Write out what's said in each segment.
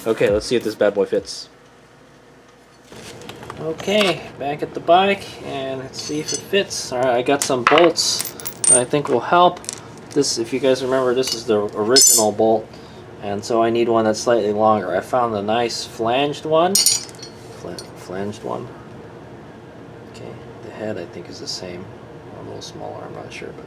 Okay, let's see if this bad boy fits. Okay, back at the bike, and let's see if it fits. Alright, I got some bolts that I think will help. This, if you guys remember, this is the original bolt, and so I need one that's slightly longer. I found a nice flanged one. Flanged one. Okay, the head I think is the same. A little smaller, I'm not sure, but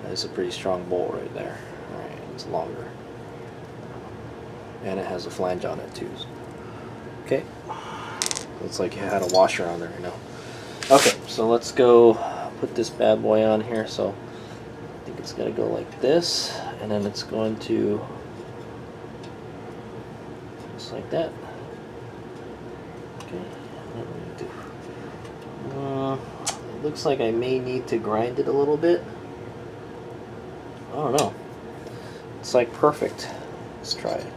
that's a pretty strong bolt right there. Alright, it's longer. And it has a flange on it too. Okay. Looks like it had a washer on there, you know. Okay, so let's go put this bad boy on here. So I think it's gonna go like this, and then it's going to just like that. Okay. It looks like I may need to grind it a little bit. I don't know. It's like perfect. Let's try it.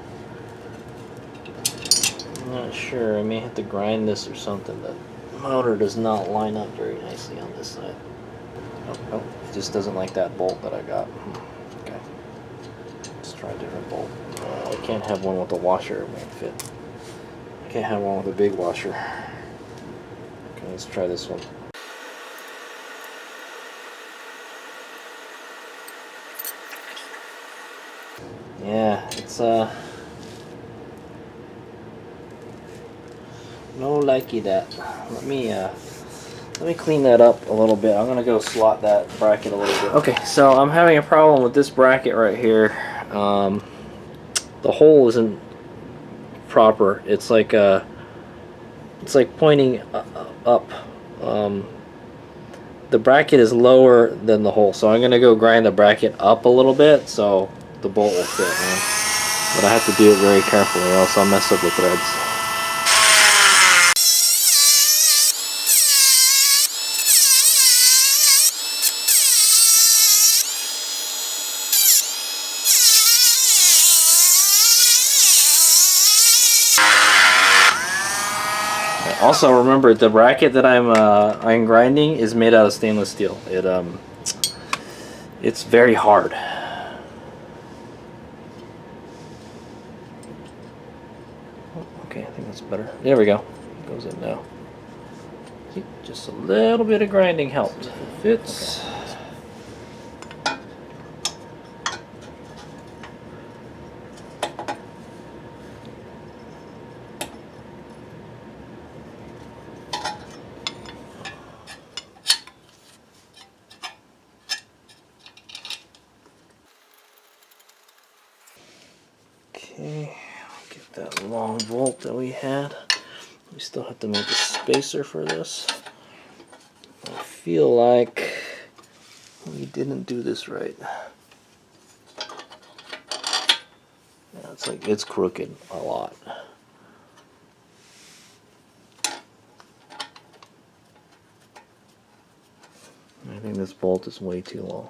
I'm not sure. I may have to grind this or something. The motor does not line up very nicely on this side. Oh, it just doesn't like that bolt that I got. Okay. Let's try a different bolt. I can't have one with a washer. It won't fit. I can't have one with a big washer. Okay, let's try this one. Yeah, it's no likey that. Let me clean that up a little bit. I'm gonna go slot that bracket a little bit. Okay, so I'm having a problem with this bracket right here. The hole isn't proper. It's like pointing up. The bracket is lower than the hole, so I'm gonna go grind the bracket up a little bit so the bolt will fit, man. But I have to do it very carefully, or else I'll mess up the threads. Also, remember the bracket that I'm grinding is made out of stainless steel. It's very hard. Okay, I think that's better. There we go. It goes in now. See, just a little bit of grinding helped. It fits. Okay, get that long bolt that we had. We still have to make a spacer for this. I feel like we didn't do this right. Yeah, it's like it's crooked a lot. I think this bolt is way too long.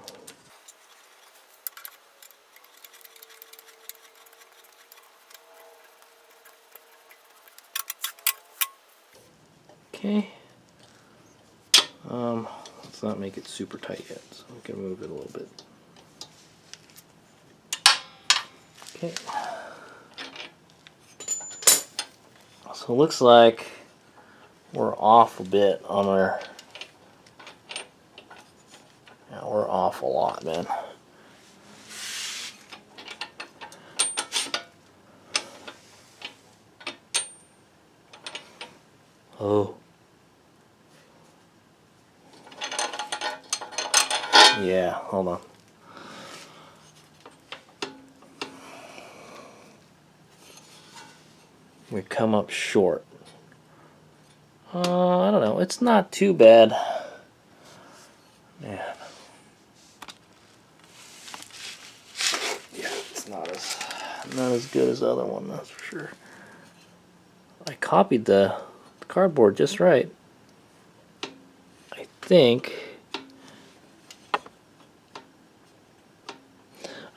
Okay. Let's not make it super tight yet, so we can move it a little bit. Okay. So it looks like we're off a bit on our. Yeah, we're off a lot, man. Oh. Yeah, hold on. We come up short. I don't know. It's not too bad. Man. Yeah, it's not as good as the other one, that's for sure. I copied the cardboard just right.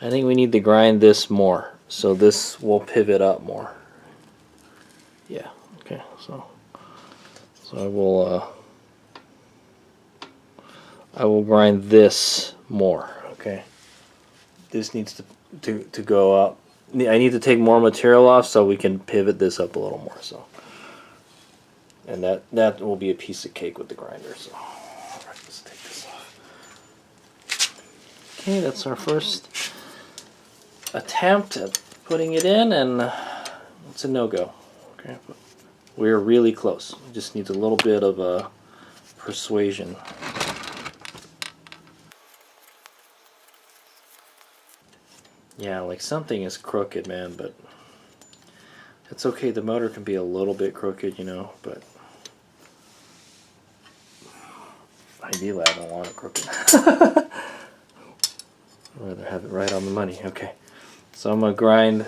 I think we need to grind this more, so this will pivot up more. Yeah, okay, so I will grind this more, okay? This needs to go up I need to take more material off so we can pivot this up a little more. So, and that will be a piece of cake with the grinder. So, all right, let's take this off. Okay, that's our first attempt at putting it in, and it's a no-go. Okay, but we're really close. We just need a little bit of persuasion. Yeah, like something is crooked, man, but it's okay. The motor can be a little bit crooked, you know, but ideally I don't want it crooked. I'd rather have it right on the money. Okay, so I'm going to grind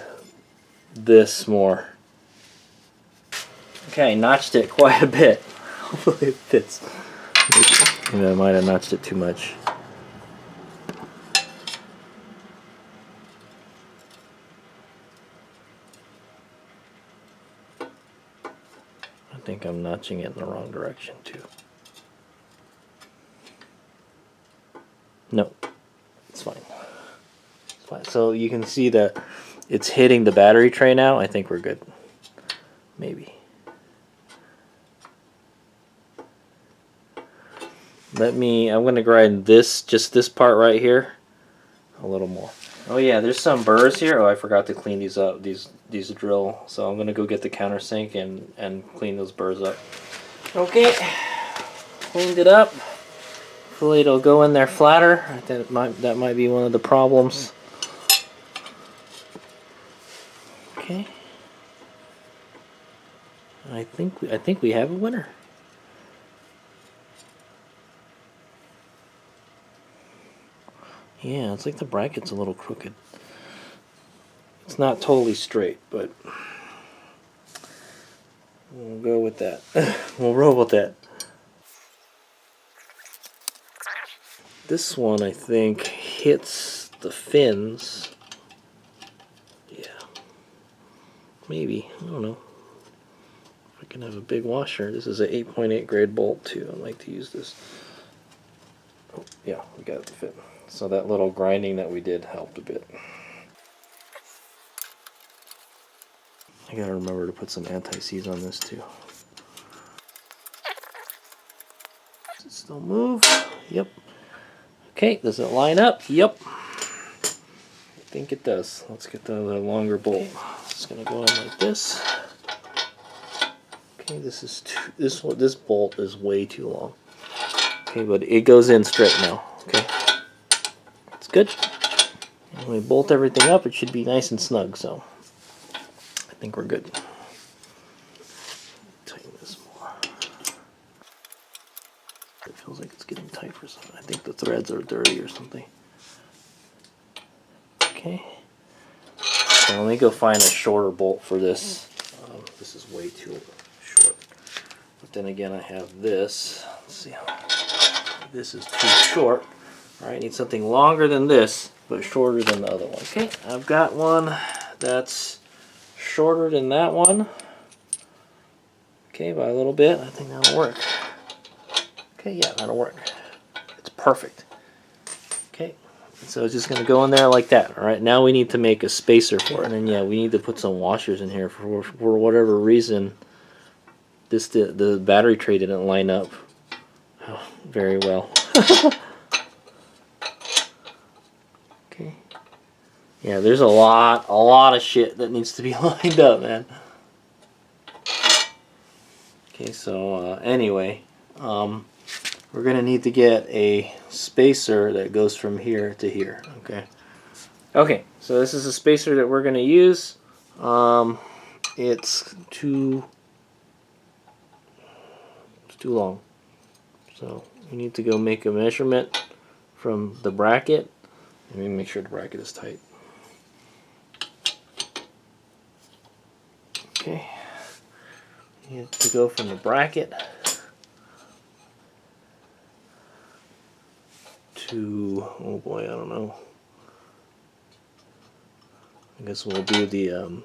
this more. Okay, I notched it quite a bit. Hopefully it fits. Maybe I might have notched it too much. I think I'm notching it in the wrong direction too. No, it's fine. It's fine. So you can see that it's hitting the battery tray now. I think we're good. Maybe. I'm going to grind this, just this part right here, a little more. Oh yeah, there's some burrs here. Oh, I forgot to clean these up, these drill. So I'm going to go get the countersink and clean those burrs up. Okay, cleaned it up. Hopefully it'll go in there flatter. That might be one of the problems. Okay. I think we have a winner. Yeah, it's like the bracket's a little crooked. It's not totally straight, but we'll go with that. We'll roll with that. This one, I think, hits the fins. Yeah. Maybe. I don't know. I can have a big washer. This is an 8.8 grade bolt, too. I like to use this. Oh, yeah, we got it to fit. So that little grinding that we did helped a bit. I gotta remember to put some anti-seize on this too. Does it still move? Yep. Okay, does it line up? Yep. I think it does. Let's get the longer bolt. It's gonna go in like this. Okay, this bolt is way too long. Okay, but it goes in straight now. Okay. Good. When we bolt everything up, it should be nice and snug, so I think we're good. Tighten this more. It feels like it's getting tight for something. I think the threads are dirty or something. Okay. So let me go find a shorter bolt for this. This is way too short. But then again, I have this. Let's see how this is too short. Alright, need something longer than this, but shorter than the other one. Okay, I've got one that's shorter than that one. Okay, by a little bit. I think that'll work. Okay, yeah, that'll work. It's perfect. Okay, so it's just going to go in there like that. Alright, now we need to make a spacer for it. And then, yeah, we need to put some washers in here. For whatever reason, the battery tray didn't line up very well. Yeah, there's a lot of shit that needs to be lined up, man. Okay, so anyway, we're gonna need to get a spacer that goes from here to here. Okay, so this is a spacer that we're gonna use. It's too long, so we need to go make a measurement from the bracket. Let me make sure the bracket is tight. Okay, you have to go from the bracket to, oh boy, I don't know. I guess we'll do the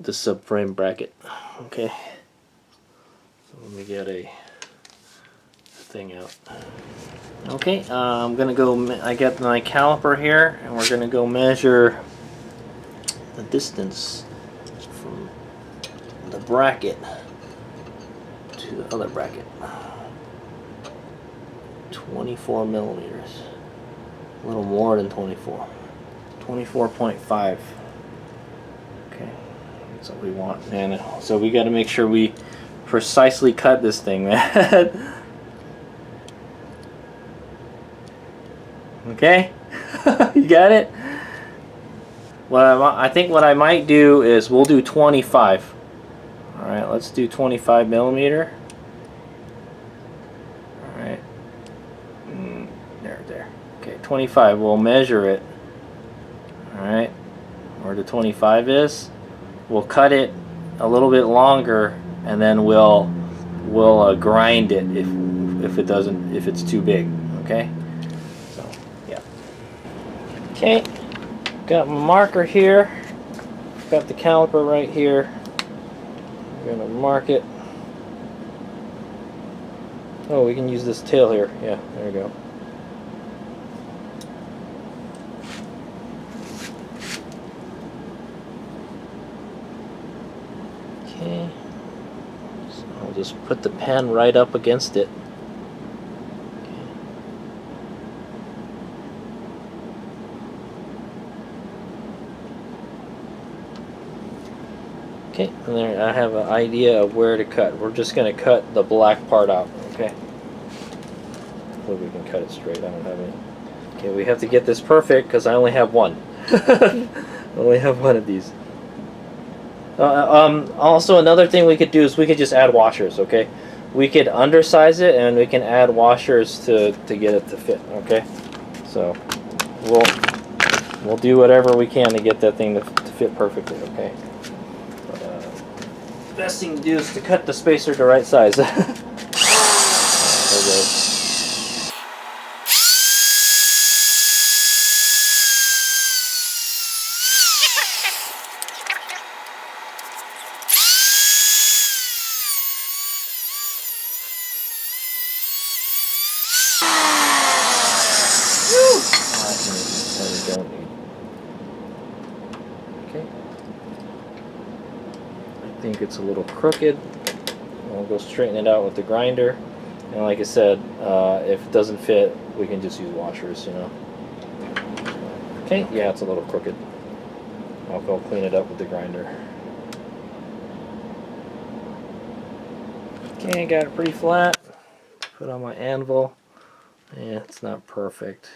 subframe bracket. Okay, so let me get a thing out. Okay, I'm gonna go. I got my caliper here, and we're gonna go measure the distance from the bracket to the other bracket. 24 millimeters. A little more than 24. 24.5. Okay, that's what we want. And so we got to make sure we precisely cut this thing, man. Okay, you got it. I think what I might do is we'll do 25. All right, let's do 25 millimeter. All right, there. Okay, 25. We'll measure it. All right, where the 25 is. We'll cut it a little bit longer, and then we'll grind it if it's too big. Okay. So yeah. Okay. Got my marker here. Got the caliper right here. I'm gonna mark it. Oh, we can use this tail here. Yeah, there we go. Okay. So I'll just put the pen right up against it. Okay, and there I have an idea of where to cut. We're just going to cut the black part out, okay? Hopefully we can cut it straight. I don't have any. Okay, we have to get this perfect because I only have one. I only have one of these. Also, another thing we could do is we could just add washers, okay? We could undersize it and we can add washers to get it to fit, okay? So we'll do whatever we can to get that thing to fit perfectly, okay? Best thing to do is to cut the spacer to right size. There we go. Okay. I think it's a little crooked. We'll go straighten it out with the grinder. And like I said, if it doesn't fit, we can just use washers, you know. Okay, yeah, it's a little crooked. I'll go clean it up with the grinder. Okay, got it pretty flat. Put on my anvil. Yeah, it's not perfect,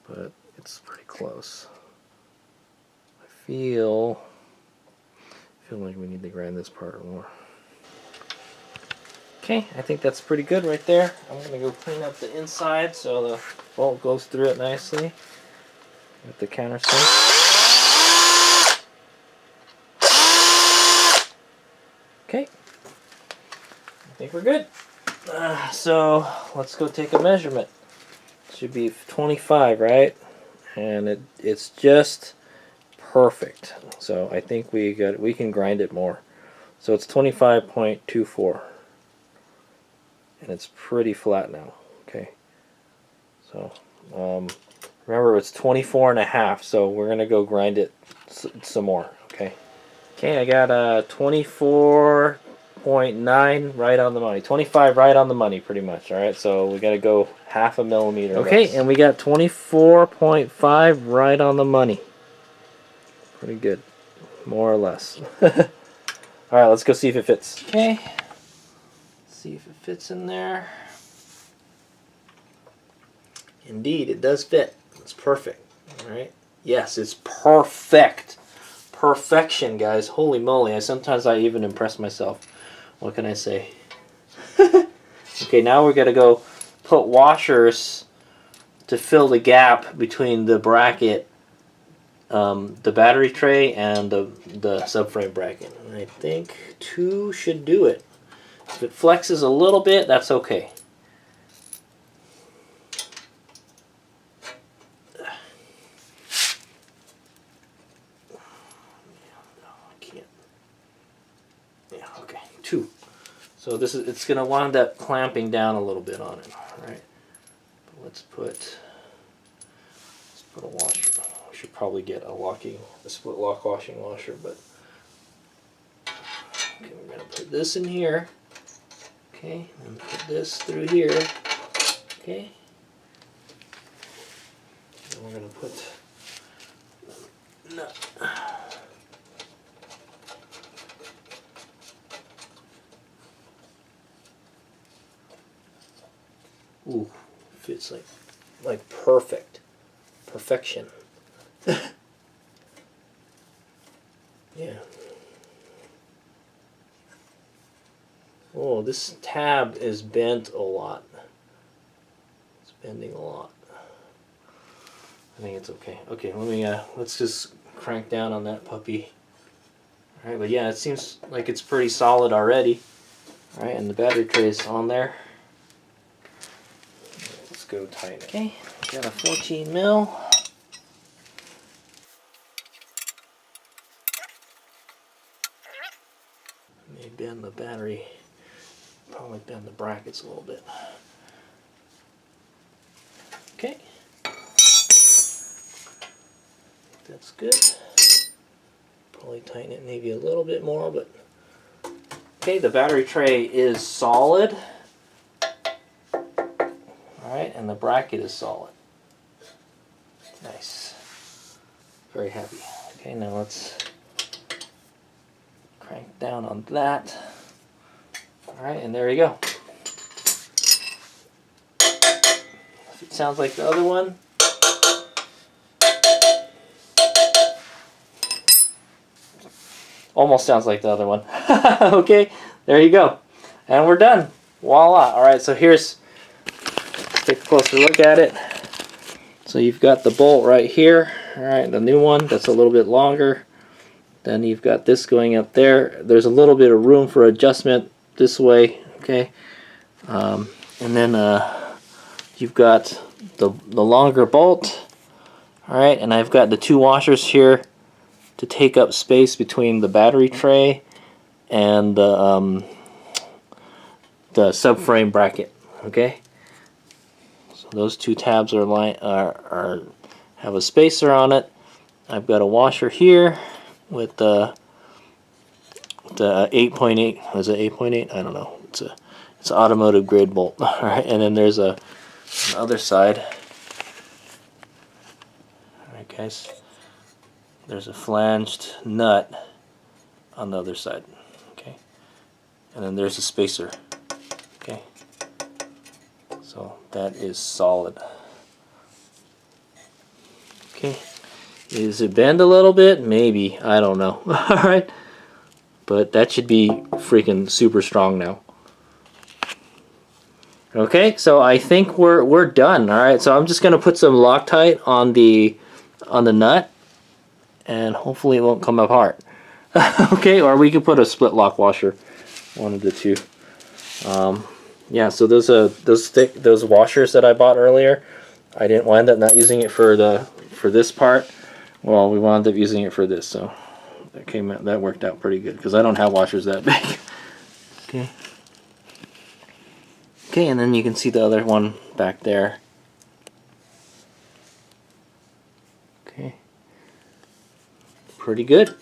but it's pretty close. I feel like we need to grind this part more. Okay, I think that's pretty good right there. I'm gonna go clean up the inside so the bolt goes through it nicely with the countersink. Okay, I think we're good. So let's go take a measurement. Should be 25, right? And it's just perfect. So I think we can grind it more. So it's 25.24, and it's pretty flat now. Okay. So remember it's 24.5. So we're gonna go grind it some more. Okay. Okay, I got a 24.9 right on the money. 25 right on the money, pretty much. All right. So we got to go half a millimeter. Okay, and we got 24.5 right on the money. Pretty good, more or less. All right, let's go see if it fits. Okay, see if it fits in there. Indeed, it does fit. It's perfect. All right. Yes, it's perfect. Perfection, guys. Holy moly! Sometimes I even impress myself. What can I say? Okay, now we're gonna go put washers to fill the gap between the bracket, the battery tray, and the subframe bracket. And I think 2 should do it. If it flexes a little bit, that's okay. Yeah, okay, 2. So it's going to wind up clamping down a little bit on it. All right. Let's put put a washer. I should probably get a split lock washing washer, but okay, we're gonna put this in here. Okay, and put this through here. Okay. And we're gonna put the nut. Ooh, fits like perfect. Perfection. Yeah. Oh, this tab is bent a lot. It's bending a lot. I think it's okay. Okay, let's just crank down on that puppy. All right, but yeah, it seems like it's pretty solid already. All right, and the battery tray is on there. Let's go tighten it. Okay, got a 14 mil. May bend the battery, probably bend the brackets a little bit. Okay, that's good. Probably tighten it maybe a little bit more, but okay, the battery tray is solid. Alright, and the bracket is solid. Nice. Very happy. Okay, now let's crank down on that. Alright, and there you go. If it sounds like the other one, almost sounds like the other one. Okay, there you go. And we're done. Voila. Alright, so here's, take a closer look at it. So you've got the bolt right here. Alright, the new one that's a little bit longer. Then you've got this going up there. There's a little bit of room for adjustment this way. Okay. And then you've got the longer bolt. Alright, and I've got the two washers here to take up space between the battery tray and the subframe bracket. Okay, so those two tabs are have a spacer on it. I've got a washer here with the 8.8. Was it 8.8? I don't know. It's an automotive grade bolt. All right, and then there's on the other side. All right, guys. There's a flanged nut on the other side, okay? And then there's a spacer, okay? So that is solid. Okay, is it bend a little bit? Maybe, I don't know. Alright, but that should be freaking super strong now. Okay, so I think we're done. Alright, so I'm just gonna put some Loctite on the nut, and hopefully it won't come apart. Okay, or we could put a split lock washer, one of the two. Yeah, so those washers that I bought earlier, I didn't wind up not using it for this part. Well, we wound up using it for this, so that worked out pretty good because I don't have washers that big. Okay. Okay, and then you can see the other one back there. Okay. Pretty good.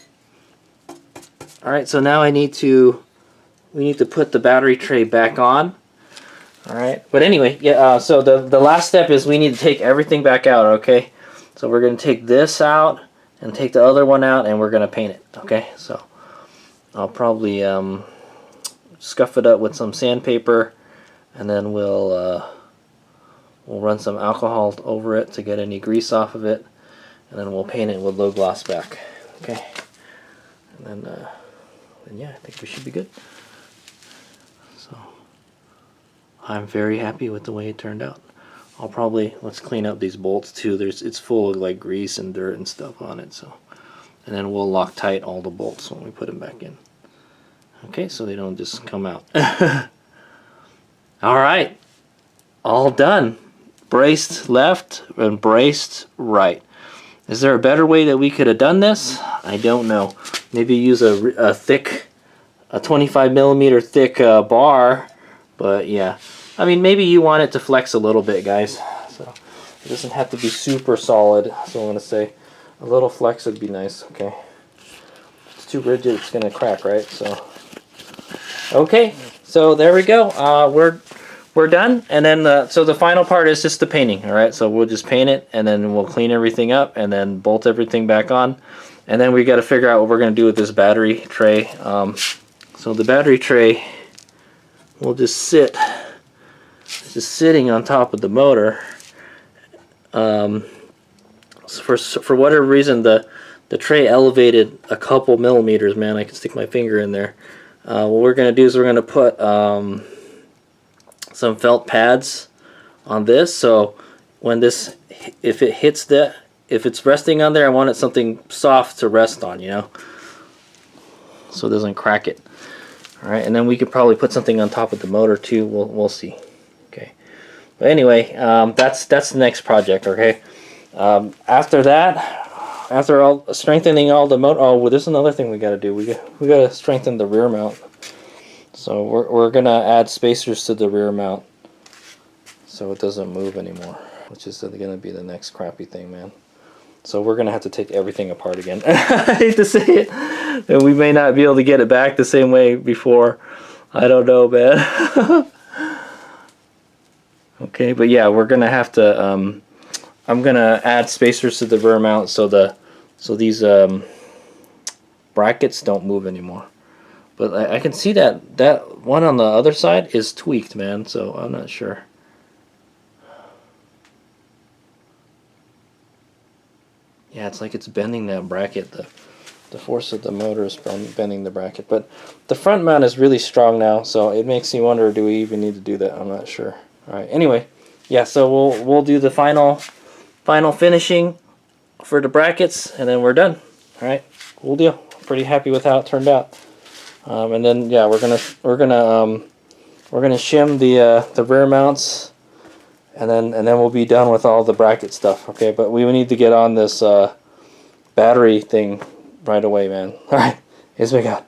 Alright, so now we need to put the battery tray back on. Alright, but anyway, yeah, so the last step is we need to take everything back out, okay? So we're going to take this out and take the other one out and we're going to paint it, okay? So I'll probably scuff it up with some sandpaper and then we'll run some alcohol over it to get any grease off of it, and then we'll paint it with low gloss back, okay? And then yeah, I think we should be good. So I'm very happy with the way it turned out. Let's clean up these bolts too. It's full of like grease and dirt and stuff on it. So, and then we'll Loctite all the bolts when we put them back in. Okay, so they don't just come out. All right, all done. Braced left and braced right. Is there a better way that we could have done this? I don't know. Maybe use a 25 millimeter thick bar, but yeah. I mean, maybe you want it to flex a little bit, guys. So It doesn't have to be super solid, so I'm going to say a little flex would be nice. Okay. If it's too rigid, it's going to crack, right? So, okay. So there we go. We're done. And then, so the final part is just the painting, all right? So we'll just paint it, and then we'll clean everything up, and then bolt everything back on. And then we got to figure out what we're going to do with this battery tray. So the battery tray will just sitting on top of the motor. So for whatever reason, the tray elevated a couple millimeters, man. I can stick my finger in there. What we're going to do is we're going to put some felt pads on this, so when this, if it hits that, if it's resting on there, I want it something soft to rest on, you know, so it doesn't crack it. All right, and then we could probably put something on top of the motor too. We'll see. Okay, but anyway, that's the next project. Okay, after that, after all strengthening all the motor, oh, well, there's another thing we got to do. We got to strengthen the rear mount. So we're gonna add spacers to the rear mount so it doesn't move anymore, which is gonna be the next crappy thing, man. So we're gonna have to take everything apart again. I hate to say it, and we may not be able to get it back the same way before. I don't know, man. Okay, but yeah, we're gonna have to. I'm gonna add spacers to the rear mount so these brackets don't move anymore. But I can see that one on the other side is tweaked, man, so I'm not sure. Yeah, it's like it's bending that bracket. The force of the motor is bending the bracket. But the front mount is really strong now, so it makes me wonder, do we even need to do that? I'm not sure. Alright, anyway, yeah, so we'll do the final finishing for the brackets, and then we're done. Alright, cool deal. Pretty happy with how it turned out. And then yeah, we're gonna shim the rear mounts, and then we'll be done with all the bracket stuff. Okay, but we need to get on this battery thing right away, man. All right, here's what we got.